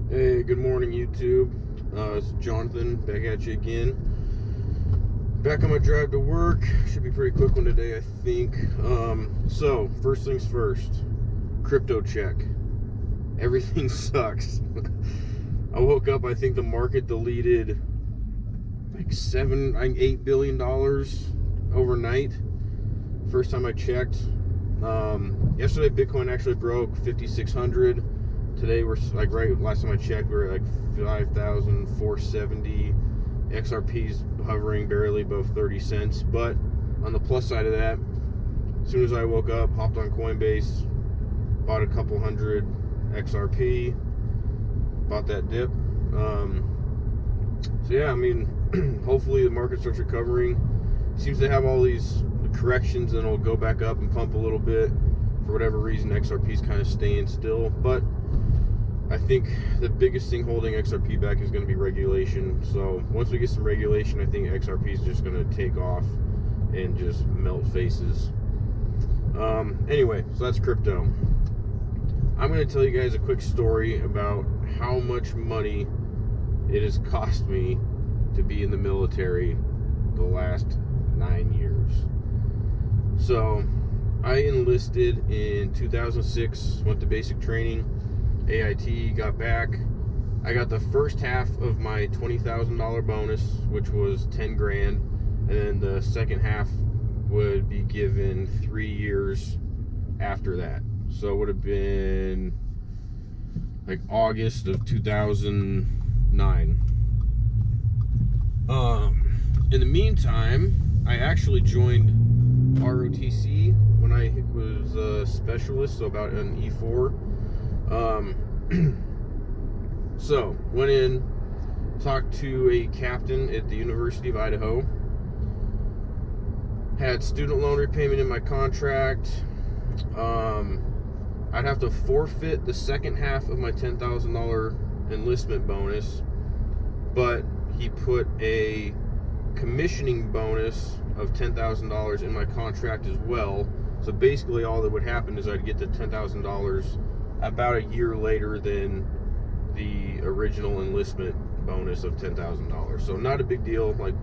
Hey, good morning, YouTube. It's Jonathan back at you again. Back on my drive to work. Should be a pretty quick one today, I think. So, first things first, crypto check. Everything sucks. I woke up, I think the market deleted like $8 billion overnight. First time I checked. Yesterday, Bitcoin actually broke 5,600. Today we're like last time I checked, we were at like 5,470. XRP's hovering barely above 30 cents. But on the plus side of that, as soon as I woke up, hopped on Coinbase, bought a couple hundred XRP, bought that dip. So yeah, I mean, hopefully the market starts recovering. Seems to have all these corrections and it'll go back up and pump a little bit. For whatever reason, XRP's kind of staying still, but I think the biggest thing holding XRP back is going to be regulation. So once we get some regulation, I think XRP is just going to take off and just melt faces. Anyway, so that's crypto. I'm going to tell you guys a quick story about how much money it has cost me to be in the military the last 9 years. So I enlisted in 2006, went to basic training, AIT, got back. I got the first half of my $20,000 bonus, which was 10 grand, and then the second half would be given 3 years after that. So it would have been like August of 2009. In the meantime, I actually joined ROTC when I was a specialist, so about an E4. So went in, talked to a captain at the University of Idaho, had student loan repayment in my contract. I'd have to forfeit the second half of my $10,000 enlistment bonus, but he put a commissioning bonus of $10,000 in my contract as well. So basically all that would happen is I'd get the $10,000 about a year later than the original enlistment bonus of $10,000. So not a big deal, like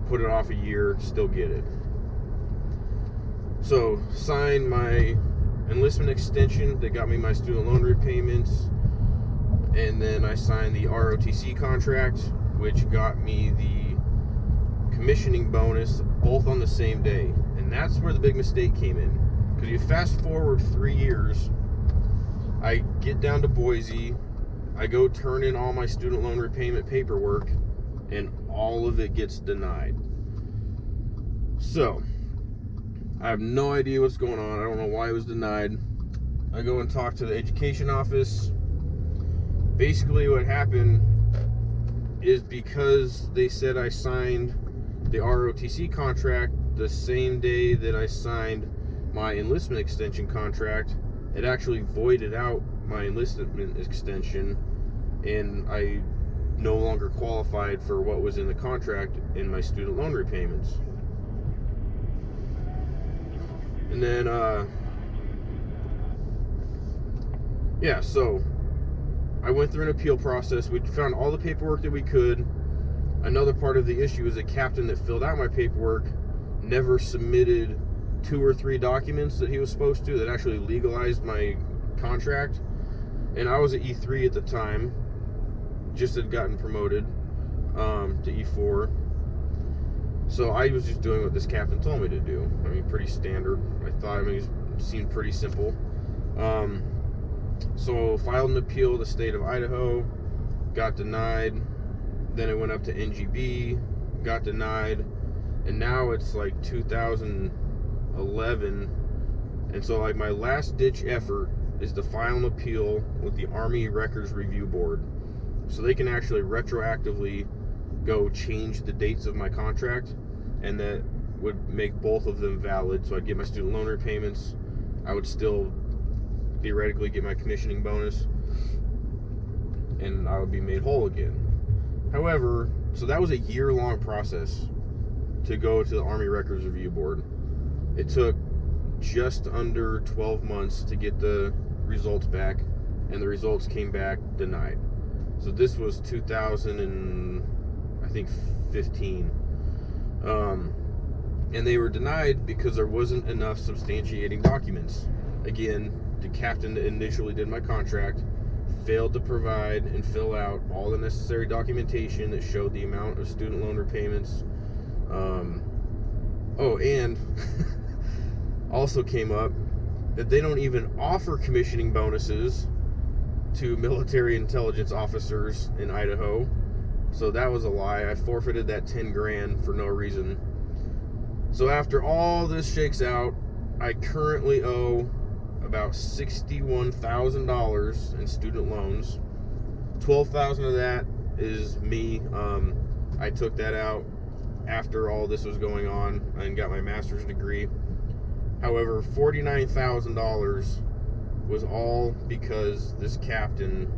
put it off a year, still get it. So signed my enlistment extension that got me my student loan repayments, and then I signed the ROTC contract, which got me the commissioning bonus both on the same day. And that's where the big mistake came in, because you fast forward 3 years, I get down to Boise, I go turn in all my student loan repayment paperwork, and all of it gets denied. So I have no idea what's going on. I don't know why it was denied. I go and talk to the education office. Basically what happened is because they said I signed the ROTC contract the same day that I signed my enlistment extension contract, it actually voided out my enlistment extension, and I no longer qualified for what was in the contract in my student loan repayments. And then, so I went through an appeal process. We found all the paperwork that we could. Another part of the issue is the captain that filled out my paperwork never submitted 2 or 3 documents that he was supposed to that actually legalized my contract. And I was at E3 at the time, just had gotten promoted to E4. So I was just doing what this captain told me to do. I mean, pretty standard. It seemed pretty simple. So filed an appeal to the state of Idaho, got denied. Then it went up to NGB, got denied. And now it's like 2011. And so like my last ditch effort is to file an appeal with the Army Records Review Board, so they can actually retroactively go change the dates of my contract, and that would make both of them valid. So I'd get my student loan repayments, I would still theoretically get my commissioning bonus, and I would be made whole again. However, so that was a year-long process to go to the Army Records Review Board. It took just under 12 months to get the results back, and the results came back denied. So this was 2015. And they were denied because there wasn't enough substantiating documents. Again, the captain that initially did my contract failed to provide and fill out all the necessary documentation that showed the amount of student loan repayments. And also came up that they don't even offer commissioning bonuses to military intelligence officers in Idaho. So that was a lie. I forfeited that 10 grand for no reason. So after all this shakes out, I currently owe about $61,000 in student loans. $12,000 of that is me. I took that out after all this was going on and got my master's degree. However, $49,000 was all because this captain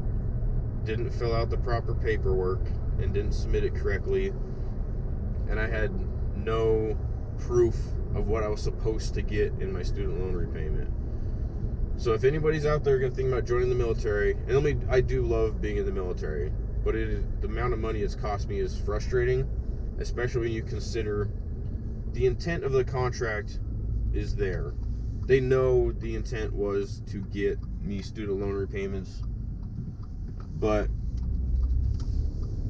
didn't fill out the proper paperwork and didn't submit it correctly, and I had no proof of what I was supposed to get in my student loan repayment. So if anybody's out there gonna think about joining the military, and I do love being in the military, but the amount of money it's cost me is frustrating, especially when you consider the intent of the contract is there. They know the intent was to get me student loan repayments, but,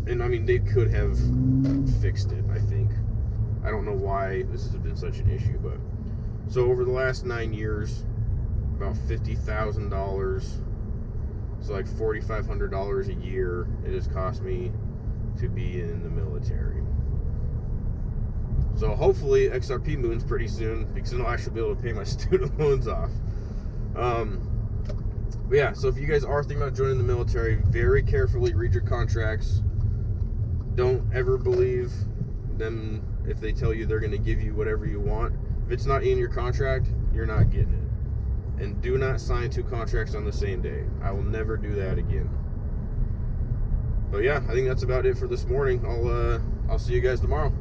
and I mean, they could have fixed it, I think. I don't know why this has been such an issue, but, so over the last 9 years, about $50,000, so like $4,500 a year it has cost me to be in the military. So hopefully XRP moons pretty soon, because then I'll actually be able to pay my student loans off. But yeah, so if you guys are thinking about joining the military, very carefully read your contracts. Don't ever believe them if they tell you they're going to give you whatever you want. If it's not in your contract, you're not getting it. And do not sign 2 contracts on the same day. I will never do that again. But yeah, I think that's about it for this morning. I'll see you guys tomorrow.